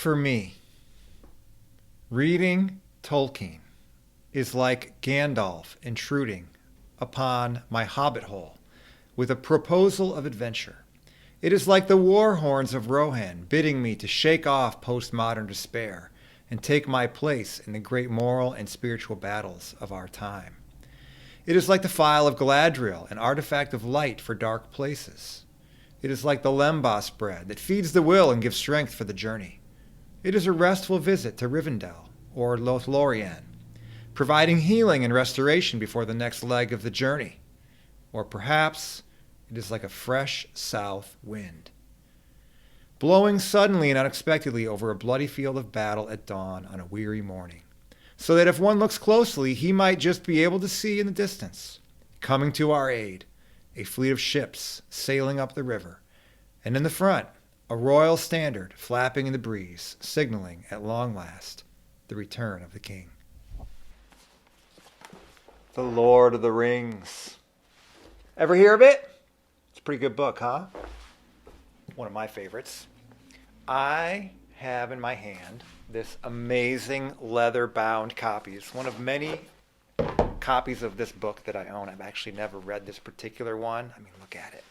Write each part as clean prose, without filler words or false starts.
For me, reading Tolkien is like Gandalf intruding upon my hobbit hole with a proposal of adventure. It is like the war horns of Rohan bidding me to shake off postmodern despair and take my place in the great moral and spiritual battles of our time. It is like the phial of Galadriel, an artifact of light for dark places. It is like the lembas bread that feeds the will and gives strength for the journey. It is a restful visit to Rivendell or Lothlorien, providing healing and restoration before the next leg of the journey. Or perhaps it is like a fresh south wind, blowing suddenly and unexpectedly over a bloody field of battle at dawn on a weary morning, so that if one looks closely, he might just be able to see in the distance, coming to our aid, a fleet of ships sailing up the river, and in the front, a royal standard flapping in the breeze, signaling at long last the return of the king. The Lord of the Rings. Ever hear of it? It's a pretty good book, huh? One of my favorites. I have in my hand this amazing leather-bound copy. It's one of many copies of this book that I own. I've actually never read this particular one. I mean, look at it.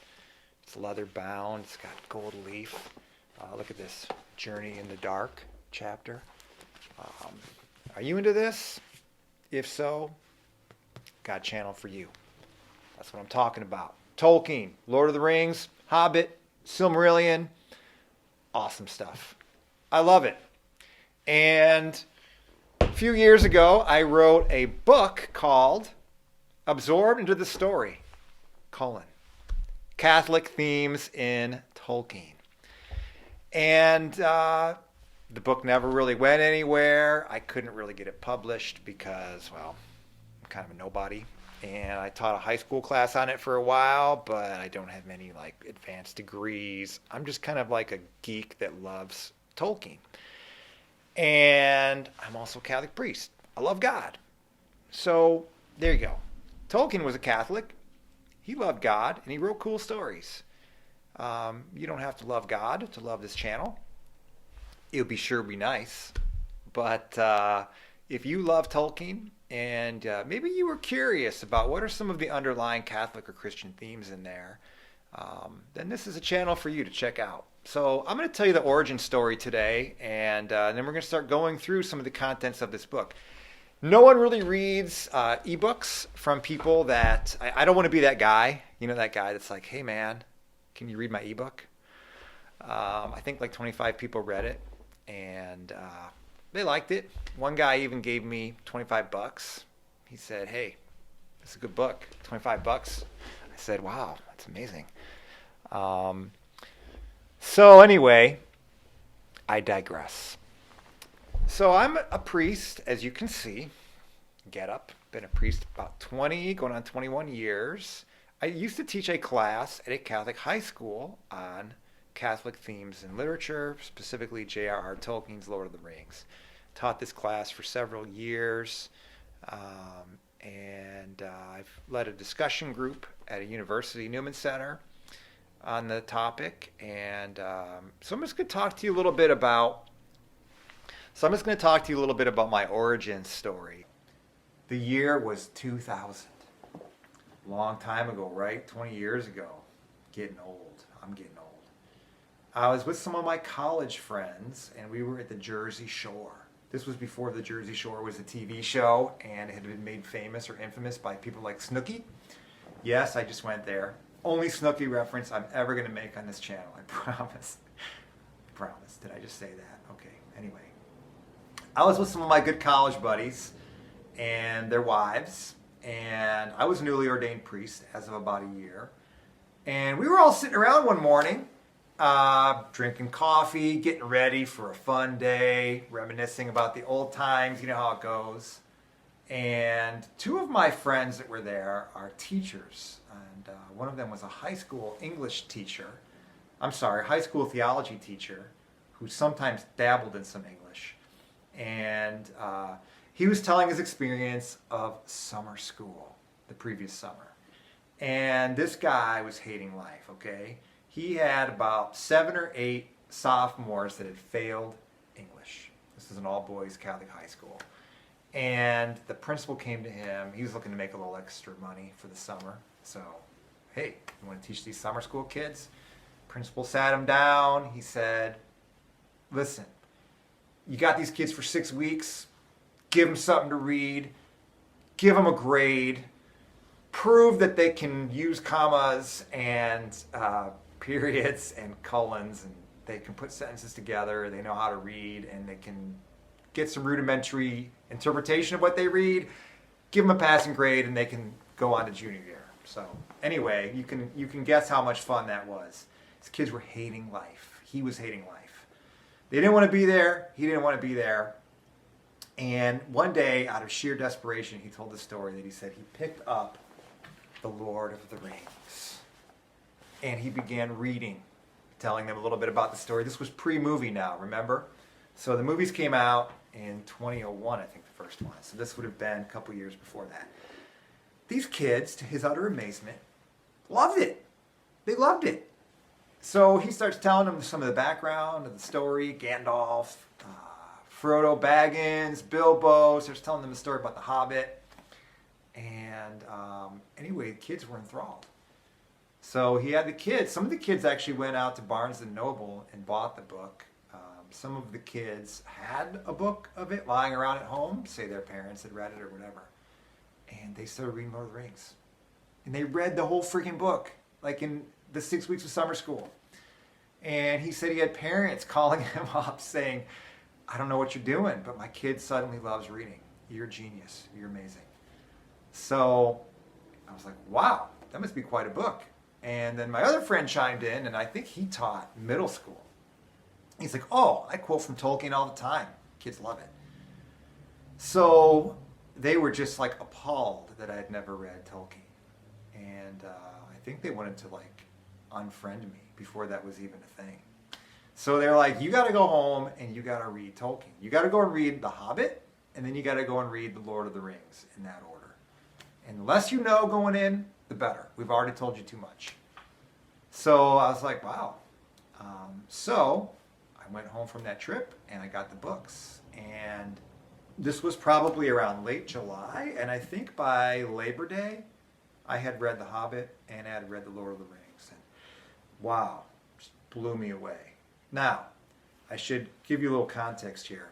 It's leather-bound. It's got gold leaf. Look at this Journey in the Dark chapter. Are you into this? If so, got a channel for you. That's what I'm talking about. Tolkien, Lord of the Rings, Hobbit, Silmarillion. Awesome stuff. I love it. And a few years ago, I wrote a book called Absorbed into the Story, Catholic Themes in Tolkien. And the book never really went anywhere. I couldn't really get it published because, well, I'm kind of a nobody. And I taught a high school class on it for a while, but I don't have many like advanced degrees. I'm just kind of like a geek that loves Tolkien. And I'm also a Catholic priest. I love God. So there you go. Tolkien was a Catholic. He loved God, and he wrote cool stories. You don't have to love God to love this channel. It would be nice. But if you love Tolkien, and maybe you were curious about what are some of the underlying Catholic or Christian themes in there, then this is a channel for you to check out. So I'm going to tell you the origin story today, and then we're going to start going through some of the contents of this book. No one really reads ebooks from people that, I don't want to be that guy, you know, that guy that's like, hey man, can you read my ebook? I think like 25 people read it, and they liked it. One guy even gave me $25. He said, hey, this is a good book, $25. I said, wow, that's amazing. So anyway, I digress. So I'm a priest, as you can see. Get up. Been a priest about 20, going on 21 years. I used to teach a class at a Catholic high school on Catholic themes in literature, specifically J.R.R. Tolkien's Lord of the Rings. Taught this class for several years, and I've led a discussion group at a university, Newman Center, on the topic. And so I'm just going to talk to you a little bit about my origin story. The year was 2000. Long time ago, right? 20 years ago. Getting old. I'm getting old. I was with some of my college friends, and we were at the Jersey Shore. This was before the Jersey Shore was a TV show, and it had been made famous or infamous by people like Snooki. Yes, I just went there. Only Snooki reference I'm ever going to make on this channel, I promise. Promise. Did I just say that? Okay, anyway. I was with some of my good college buddies and their wives, and I was a newly ordained priest as of about a year. And we were all sitting around one morning, drinking coffee, getting ready for a fun day, reminiscing about the old times, you know how it goes. And two of my friends that were there are teachers, and one of them was a high school English teacher. High school theology teacher who sometimes dabbled in some English. And he was telling his experience of summer school the previous summer. And this guy was hating life, okay? He had about 7 or 8 sophomores that had failed English. This is an all-boys Catholic high school. And the principal came to him. He was looking to make a little extra money for the summer. So, hey, you want to teach these summer school kids? Principal sat him down. He said, listen, you got these kids for 6 weeks. Give them something to read. Give them a grade. Prove that they can use commas and periods and colons, and they can put sentences together. They know how to read, and they can get some rudimentary interpretation of what they read. Give them a passing grade, and they can go on to junior year. So anyway, you can guess how much fun that was. These kids were hating life. He was hating life. They didn't want to be there. He didn't want to be there. And one day, out of sheer desperation, he told the story that he said he picked up The Lord of the Rings. And he began reading, telling them a little bit about the story. This was pre-movie now, remember? So the movies came out in 2001, I think the first one. So this would have been a couple years before that. These kids, to his utter amazement, loved it. They loved it. So he starts telling them some of the background of the story, Gandalf, Frodo Baggins, Bilbo, starts telling them the story about the Hobbit. And anyway, the kids were enthralled. So he had the kids. Some of the kids actually went out to Barnes & Noble and bought the book. Some of the kids had a book of it lying around at home, say their parents had read it or whatever. And they started reading Lord of the Rings. And they read the whole freaking book, like in the 6 weeks of summer school. And he said he had parents calling him up saying, I don't know what you're doing, but my kid suddenly loves reading. You're a genius. You're amazing. So I was like, wow, that must be quite a book. And then my other friend chimed in, and I think he taught middle school. He's like, oh, I quote from Tolkien all the time. Kids love it. So they were just like appalled that I had never read Tolkien. And I think they wanted to like unfriend me before that was even a thing. So they're like, you got to go home and you got to read Tolkien. You got to go and read The Hobbit, and then you got to go and read The Lord of the Rings in that order. And the less you know going in, the better. We've already told you too much. So I was like, wow. So I went home from that trip and I got the books. And this was probably around late July. And I think by Labor Day, I had read The Hobbit and I had read The Lord of the Rings. And wow, just blew me away. Now, I should give you a little context here.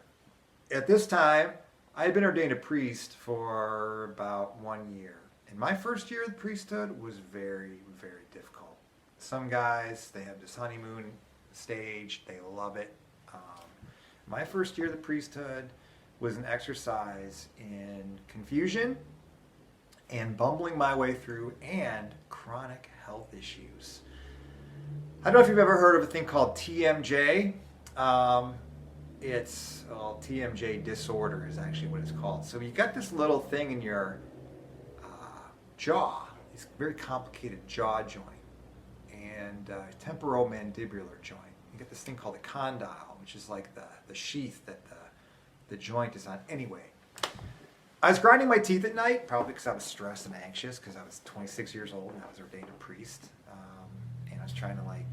At this time, I had been ordained a priest for about 1 year. And my first year of the priesthood was very, very difficult. Some guys, they have this honeymoon stage. They love it. My first year of the priesthood was an exercise in confusion and bumbling my way through and chronic health issues. I don't know if you've ever heard of a thing called TMJ. TMJ disorder is actually what it's called. So you got this little thing in your jaw, this very complicated jaw joint, and temporomandibular joint. You get this thing called a condyle, which is like the sheath that the joint is on. Anyway, I was grinding my teeth at night, probably because I was stressed and anxious because I was 26 years old and I was ordained a priest. And I was trying to like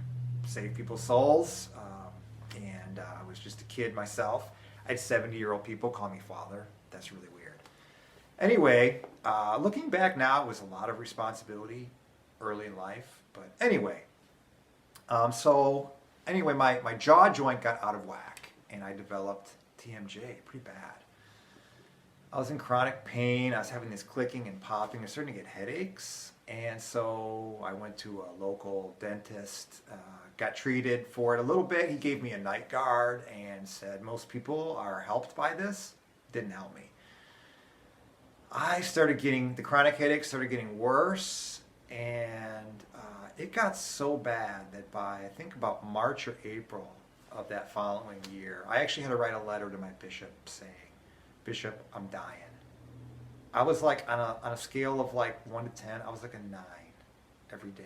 save people's souls. And I was just a kid myself. I had 70-year-old people call me father. That's really weird. Anyway, looking back now, it was a lot of responsibility early in life. But anyway, my jaw joint got out of whack and I developed TMJ pretty bad. I was in chronic pain. I was having this clicking and popping. I was starting to get headaches. And so I went to a local dentist, got treated for it a little bit. He gave me a night guard and said, most people are helped by this. Didn't help me. I started getting, the chronic headaches started getting worse. And it got so bad that by, I think about March or April of that following year, I actually had to write a letter to my bishop saying, Bishop, I'm dying. I was like on a scale of like 1 to 10, I was like a 9 every day.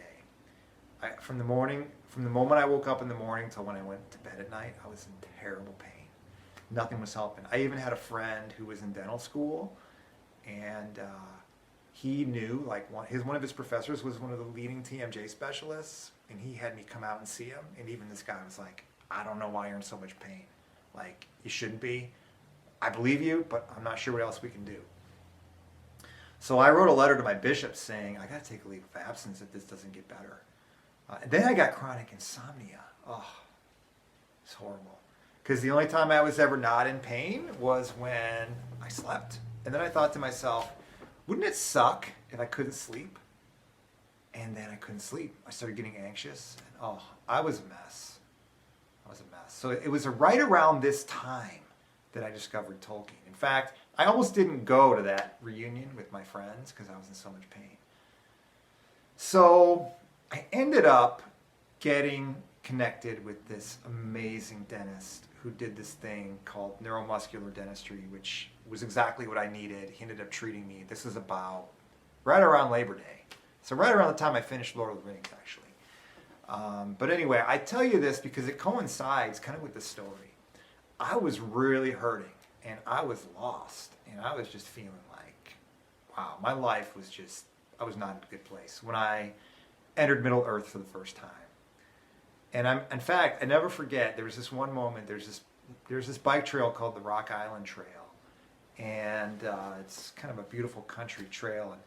From the moment I woke up in the morning till when I went to bed at night, I was in terrible pain. Nothing was helping. I even had a friend who was in dental school, and he knew, like one of his professors was one of the leading TMJ specialists, and he had me come out and see him. And even this guy was like, I don't know why you're in so much pain. Like, you shouldn't be. I believe you, but I'm not sure what else we can do. So I wrote a letter to my bishop saying, I got to take a leave of absence if this doesn't get better. And then I got chronic insomnia. Oh, it's horrible. Because the only time I was ever not in pain was when I slept. And then I thought to myself, wouldn't it suck if I couldn't sleep? And then I couldn't sleep. I started getting anxious. And I was a mess. I was a mess. So it was right around this time that I discovered Tolkien. In fact, I almost didn't go to that reunion with my friends because I was in so much pain. So I ended up getting connected with this amazing dentist who did this thing called neuromuscular dentistry, which was exactly what I needed. He ended up treating me. This was about right around Labor Day. So right around the time I finished Lord of the Rings, actually. But anyway, I tell you this because it coincides kind of with the story. I was really hurting, and I was lost, and I was just feeling like, wow, my life was just, I was not in a good place when I entered Middle Earth for the first time. And in fact, I never forget, there was this one moment, there's this bike trail called the Rock Island Trail, and it's kind of a beautiful country trail, and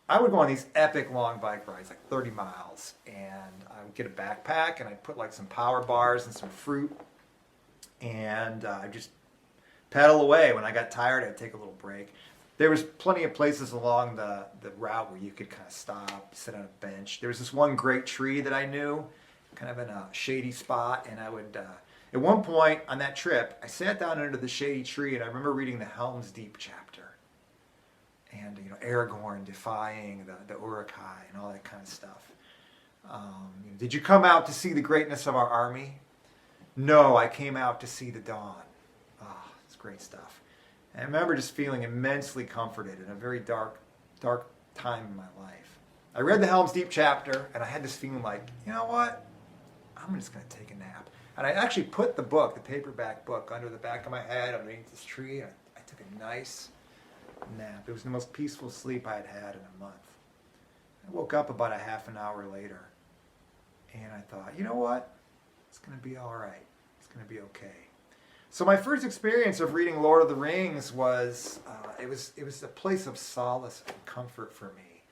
I would go on these epic long bike rides, like 30 miles, and I would get a backpack, and I'd put like some power bars and some fruit, and I'd just pedal away. When I got tired, I'd take a little break. There was plenty of places along the route where you could kind of stop, sit on a bench. There was this one great tree that I knew, kind of in a shady spot, and I would, at one point on that trip, I sat down under the shady tree, and I remember reading the Helm's Deep chapter, and Aragorn defying the Uruk-hai and all that kind of stuff. Did you come out to see the greatness of our army? No, I came out to see the dawn. It's great stuff. And I remember just feeling immensely comforted in a very dark time in my life. I read the Helm's Deep chapter, and I had this feeling like, you know what? I'm just going to take a nap. And I actually put the book, the paperback book, under the back of my head underneath this tree. I took a nice nap. It was the most peaceful sleep I had had in a month. I woke up about a half an hour later, and I thought, you know what? It's going to be all right. It's going to be okay. So my first experience of reading Lord of the Rings was, it was a place of solace and comfort for me.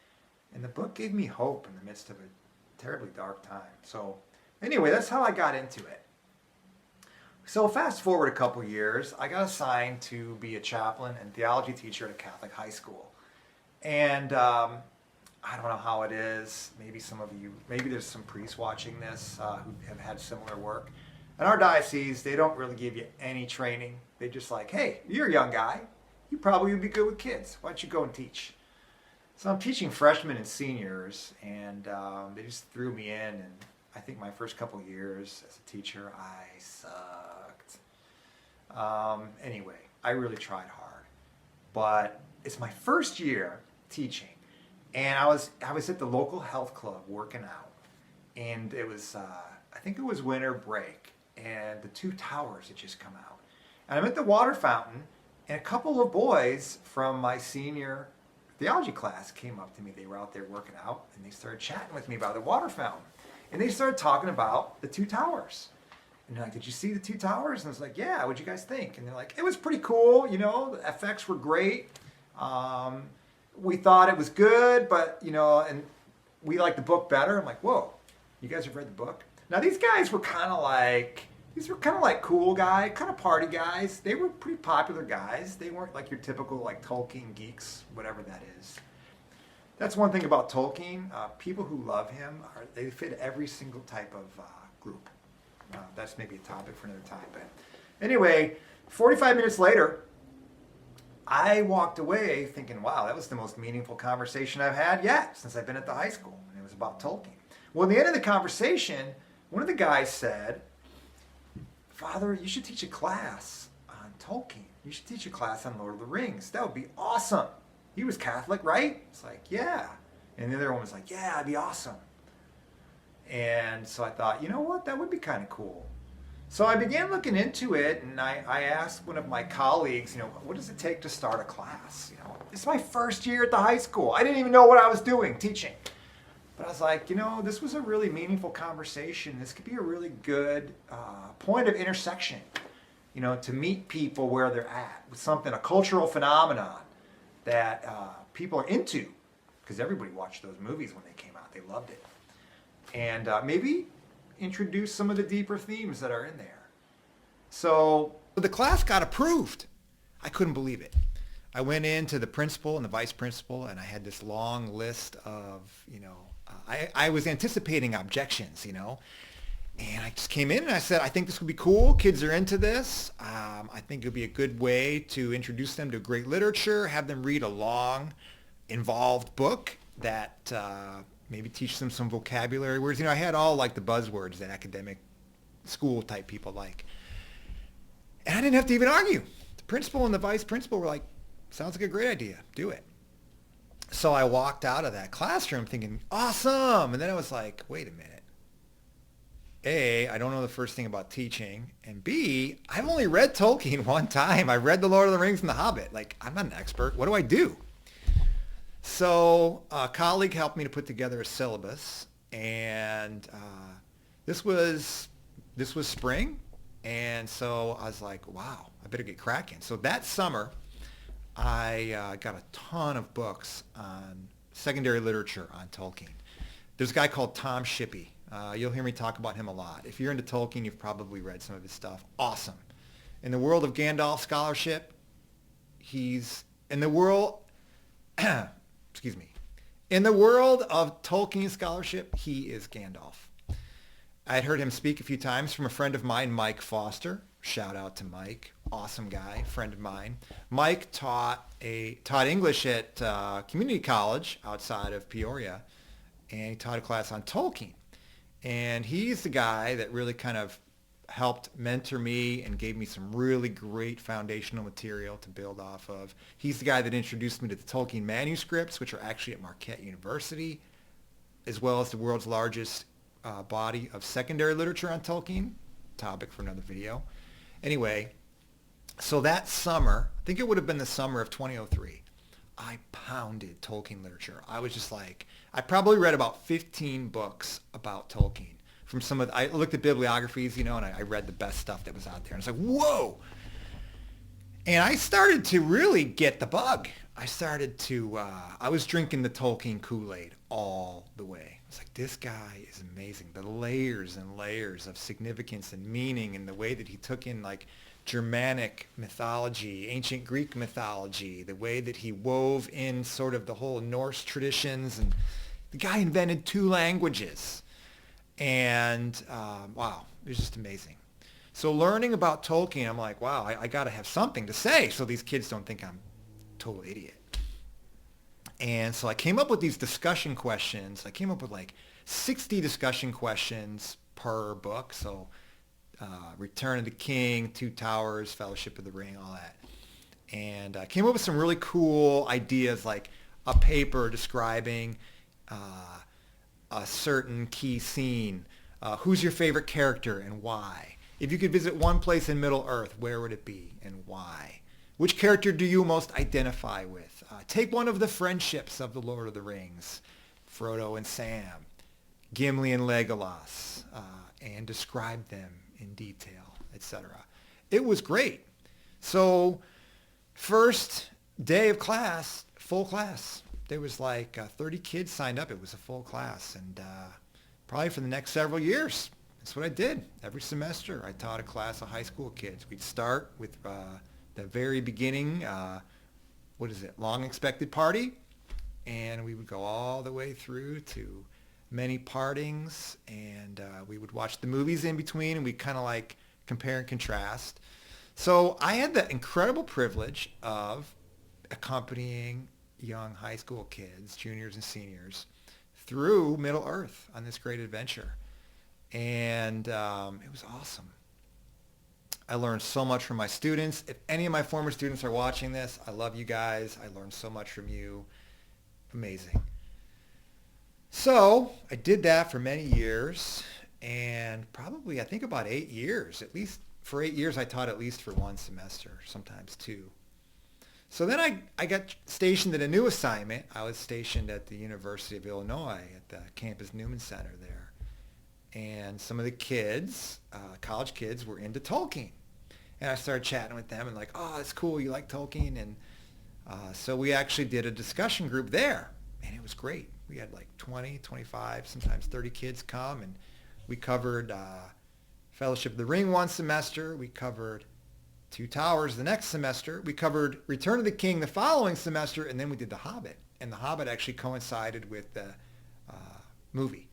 And the book gave me hope in the midst of a terribly dark time. So anyway, that's how I got into it. So fast forward a couple years, I got assigned to be a chaplain and theology teacher at a Catholic high school. And I don't know how it is. Maybe some of you, maybe there's some priests watching this who have had similar work. In our diocese, they don't really give you any training. They just like, hey, you're a young guy. You probably would be good with kids. Why don't you go and teach? So I'm teaching freshmen and seniors, and they just threw me in. And I think my first couple years as a teacher, I sucked. Anyway, I really tried hard. But it's my first year teaching. And I was at the local health club working out. And it was, I think it was winter break. And the Two Towers had just come out. And I'm at the water fountain, and a couple of boys from my senior theology class came up to me. They were out there working out, and they started chatting with me about the water fountain. And they started talking about the Two Towers. And they're like, did you see the Two Towers? And I was like, yeah, what'd you guys think? And they're like, it was pretty cool, the effects were great. We thought it was good, but, and we liked the book better. I'm like, whoa, you guys have read the book? Now, these guys were kind of like cool guys, kind of party guys. They were pretty popular guys. They weren't like your typical like Tolkien geeks, whatever that is. That's one thing about Tolkien. People who love him, they fit every single type of group. That's maybe a topic for another time. But anyway, 45 minutes later, I walked away thinking, wow, that was the most meaningful conversation I've had yet since I've been at the high school. And it was about Tolkien. Well, at the end of the conversation, one of the guys said, Father, you should teach a class on Tolkien. You should teach a class on Lord of the Rings. That would be awesome. He was Catholic, right? It's like, yeah. And the other one was like, yeah, it'd be awesome. And so I thought, you know what? That would be kind of cool. So I began looking into it, and I asked one of my colleagues, what does it take to start a class? It's my first year at the high school. I didn't even know what I was doing, teaching. But I was like, this was a really meaningful conversation. This could be a really good point of intersection. to meet people where they're at with something, a cultural phenomenon that people are into, because everybody watched those movies when they came out. They loved it. And maybe introduce some of the deeper themes that are in there. So the class got approved. I couldn't believe it. I went into the principal and the vice principal, and I had this long list of, I was anticipating objections, and I just came in and I said, I think this would be cool. Kids are into this. I think it would be a good way to introduce them to great literature, have them read a long, involved book that maybe teach them some vocabulary words. I had all like the buzzwords that academic school type people like. And I didn't have to even argue. The principal and the vice principal were like, sounds like a great idea. Do it. So I walked out of that classroom thinking, awesome. And then I was like, wait a minute. A, I don't know the first thing about teaching. And B, I've only read Tolkien one time. I read The Lord of the Rings and The Hobbit. Like, I'm not an expert. What do I do? So a colleague helped me to put together a syllabus. And this was spring. And so I was like, wow, I better get cracking. So that summer, I got a ton of books on secondary literature on Tolkien. There's a guy called Tom Shippey. You'll hear me talk about him a lot. If you're into Tolkien, you've probably read some of his stuff. Awesome. In the world of Gandalf scholarship, he's in the world, excuse me, in the world of Tolkien scholarship, he is Gandalf. I'd heard him speak a few times from a friend of mine, Mike Foster. Shout out to Mike. Awesome guy, friend of mine. Mike taught English at community college outside of Peoria, and he taught a class on Tolkien. And he's the guy that really kind of helped mentor me and gave me some really great foundational material to build off of. He's the guy that introduced me to the Tolkien manuscripts, which are actually at Marquette University, as well as the world's largest body of secondary literature on Tolkien. Topic for another video. Anyway, so that summer, I think it would have been the summer of 2003, I pounded Tolkien literature. I was just like, I probably read about 15 books about Tolkien. From I looked at bibliographies, and I read the best stuff that was out there. And it's like, whoa. And I started to really get the bug. I was drinking the Tolkien Kool-Aid all the way. I was like, this guy is amazing. The layers and layers of significance and meaning, and the way that he took in like Germanic mythology, ancient Greek mythology, the way that he wove in sort of the whole Norse traditions. And the guy invented 2 languages. And wow, it was just amazing. So learning about Tolkien, I'm like, wow, I got to have something to say so these kids don't think I'm a total idiot. And so I came up with these discussion questions. I came up with like 60 discussion questions per book. So Return of the King, Two Towers, Fellowship of the Ring, all that. And I came up with some really cool ideas, like a paper describing a certain key scene. Who's your favorite character and why? If you could visit one place in Middle-earth, where would it be and why? Which character do you most identify with? Take one of the friendships of The Lord of the Rings, Frodo and Sam, Gimli and Legolas, and describe them in detail, etc. It was great. So first day of class, full class. There was like 30 kids signed up. It was a full class. And probably for the next several years, that's what I did. Every semester, I taught a class of high school kids. We'd start with the very beginning, Long Expected Party. And we would go all the way through to Many Partings. And we would watch the movies in between, and we kind of like compare and contrast. So I had the incredible privilege of accompanying young high school kids, juniors and seniors, through Middle-earth on this great adventure. And it was awesome. I learned so much from my students. If any of my former students are watching this, I love you guys. I learned so much from you. Amazing. So I did that for many years, and probably I think about 8 years. At least for 8 years, I taught at least for one semester, sometimes 2. So then I got stationed at a new assignment. I was stationed at the University of Illinois at the campus Newman Center there. And some of the kids, college kids, were into Tolkien. And I started chatting with them and like, oh, that's cool. You like Tolkien? And so we actually did a discussion group there, and it was great. We had like 20, 25, sometimes 30 kids come, and we covered Fellowship of the Ring one semester. We covered Two Towers the next semester. We covered Return of the King the following semester, and then we did The Hobbit. And The Hobbit actually coincided with the movie.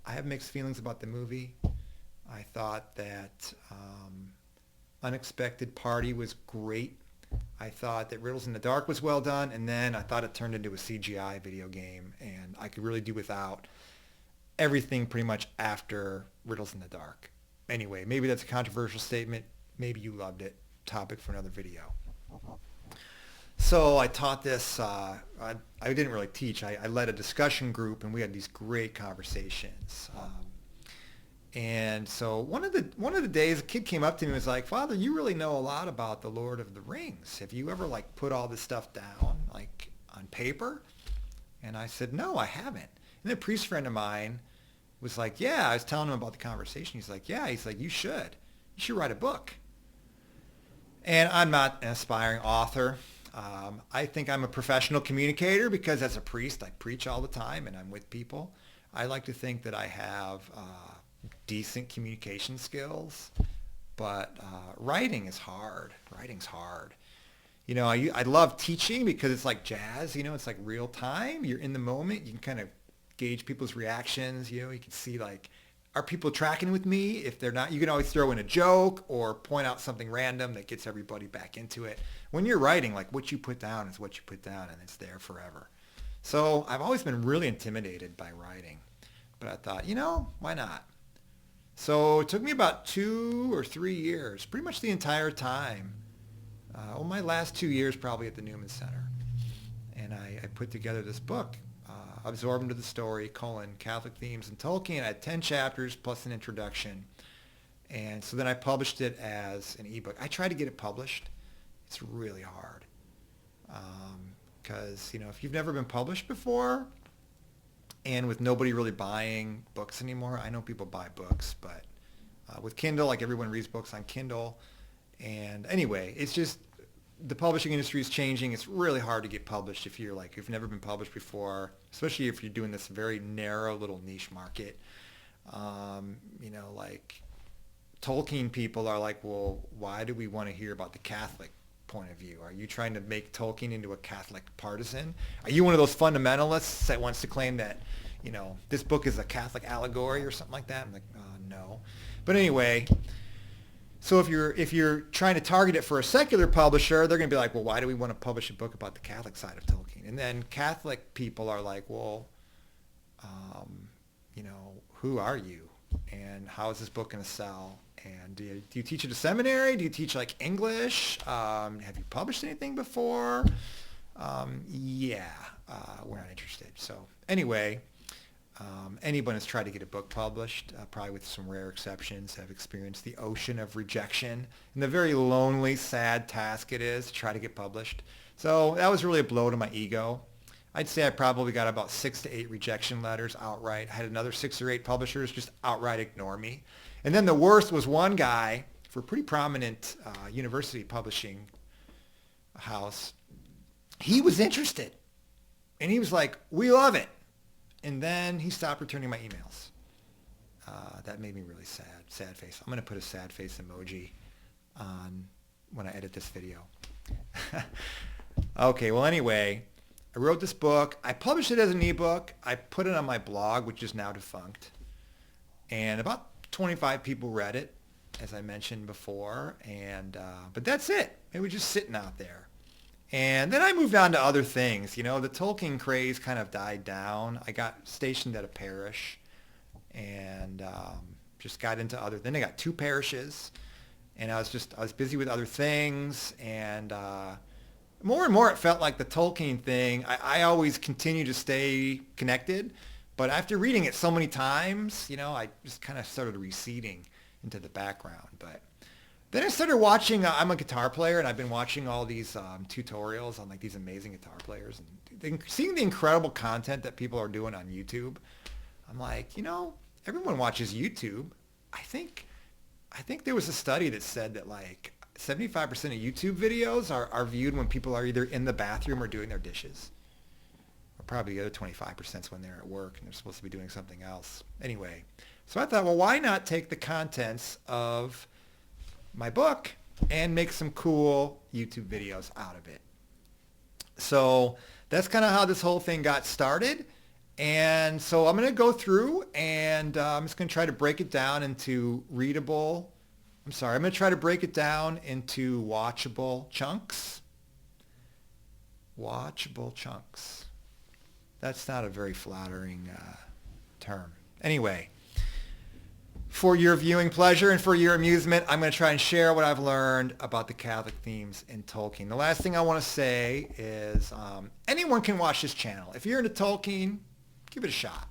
I have mixed feelings about the movie. I thought that Unexpected Party was great. I thought that Riddles in the Dark was well done, and then I thought it turned into a CGI video game, and I could really do without everything pretty much after Riddles in the Dark. Anyway, maybe that's a controversial statement. Maybe you loved it. Topic for another video. So I taught this. I didn't really teach. I led a discussion group, and we had these great conversations. And so one of the days, a kid came up to me and was like, "Father, you really know a lot about the Lord of the Rings. Have you ever like put all this stuff down like on paper?" And I said, "No, I haven't." And a priest friend of mine was like, "Yeah." I was telling him about the conversation. He's like, "Yeah." He's like, You should write a book." And I'm not an aspiring author. I think I'm a professional communicator because as a priest, I preach all the time and I'm with people. I like to think that I have decent communication skills, but writing is hard. Writing's hard. You know, I love teaching because it's like jazz. You know, it's like real time. You're in the moment. You can kind of gauge people's reactions. You know, you can see like, are people tracking with me? If they're not, you can always throw in a joke or point out something random that gets everybody back into it. When you're writing, like what you put down is what you put down and it's there forever. So I've always been really intimidated by writing, but I thought, you know, why not? So it took me about 2 or 3 years, pretty much the entire time. My last 2 years probably at the Newman Center. And I put together this book, Absorb into the Story, Catholic Themes and Tolkien. I had 10 chapters plus an introduction. And so then I published it as an ebook. I tried to get it published. It's really hard. Because, you know, if you've never been published before, and with nobody really buying books anymore, I know people buy books, but with Kindle, like everyone reads books on Kindle. And anyway, it's just the publishing industry is changing. It's really hard to get published if you've never been published before, especially if you're doing this very narrow little niche market. You know, like Tolkien people are like, well, why do we want to hear about the Catholic point of view? Are you trying to make Tolkien into a Catholic partisan? Are you one of those fundamentalists that wants to claim that, you know, this book is a Catholic allegory or something like that? I'm like, no. But anyway, so if you're trying to target it for a secular publisher, they're going to be like, well, why do we want to publish a book about the Catholic side of Tolkien? And then Catholic people are like, well, you know, who are you? And how is this book going to sell? And do you teach at a seminary? Do you teach like English? Have you published anything before? Yeah, we're not interested. So anyway, anyone has tried to get a book published, probably with some rare exceptions, have experienced the ocean of rejection and the very lonely, sad task it is to try to get published. So that was really a blow to my ego. I'd say I probably got about 6 to 8 rejection letters outright. I had another 6 or 8 publishers just outright ignore me. And then the worst was one guy for a pretty prominent university publishing house. He was interested. And he was like, we love it. And then he stopped returning my emails. That made me really sad. Sad face. I'm going to put a sad face emoji on when I edit this video. Okay, well, anyway, I wrote this book. I published it as an ebook. I put it on my blog, which is now defunct. And about 25 people read it, as I mentioned before. And but that's it. It was just sitting out there. And then I moved on to other things. You know, the Tolkien craze kind of died down. I got stationed at a parish and just got into other. Then I got 2 parishes, and I was busy with other things. And more and more, it felt like the Tolkien thing. I always continue to stay connected, but after reading it so many times, you know, I just kind of started receding into the background. But then I started watching, I'm a guitar player, and I've been watching all these tutorials on like these amazing guitar players and seeing the incredible content that people are doing on YouTube. I'm like, you know, everyone watches YouTube. I think think there was a study that said that like 75% of YouTube videos are viewed when people are either in the bathroom or doing their dishes. Or probably the other 25% is when they're at work and they're supposed to be doing something else. Anyway, so I thought, well, why not take the contents of my book and make some cool YouTube videos out of it? So that's kind of how this whole thing got started. And so I'm going to go through and I'm just going to try to break it down into I'm going to try to break it down into watchable chunks. Watchable chunks. That's not a very flattering term. Anyway, for your viewing pleasure and for your amusement, I'm going to try and share what I've learned about the Catholic themes in Tolkien. The last thing I want to say is anyone can watch this channel. If you're into Tolkien, give it a shot.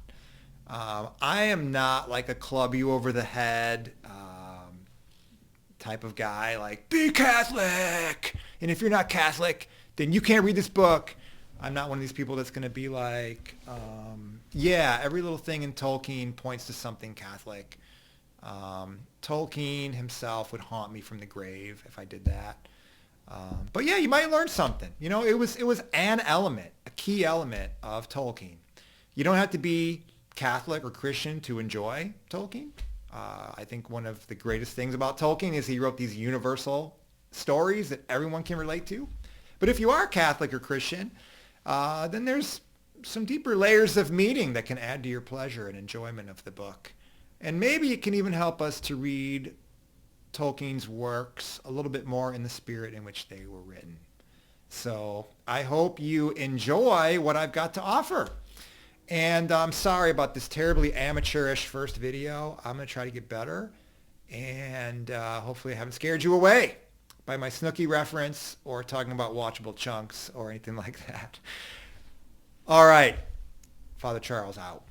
I am not like a club you over the head type of guy, like, be Catholic. And if you're not Catholic, then you can't read this book. I'm not one of these people that's going to be like, yeah, every little thing in Tolkien points to something Catholic. Tolkien himself would haunt me from the grave if I did that. But yeah, you might learn something. You know, it was an element, a key element of Tolkien. You don't have to be Catholic or Christian to enjoy Tolkien. I think one of the greatest things about Tolkien is he wrote these universal stories that everyone can relate to. But if you are Catholic or Christian, then there's some deeper layers of meaning that can add to your pleasure and enjoyment of the book. And maybe it can even help us to read Tolkien's works a little bit more in the spirit in which they were written. So I hope you enjoy what I've got to offer. And I'm sorry about this terribly amateurish first video. I'm going to try to get better. And hopefully I haven't scared you away by my Snooki reference or talking about watchable chunks or anything like that. All right. Father Charles out.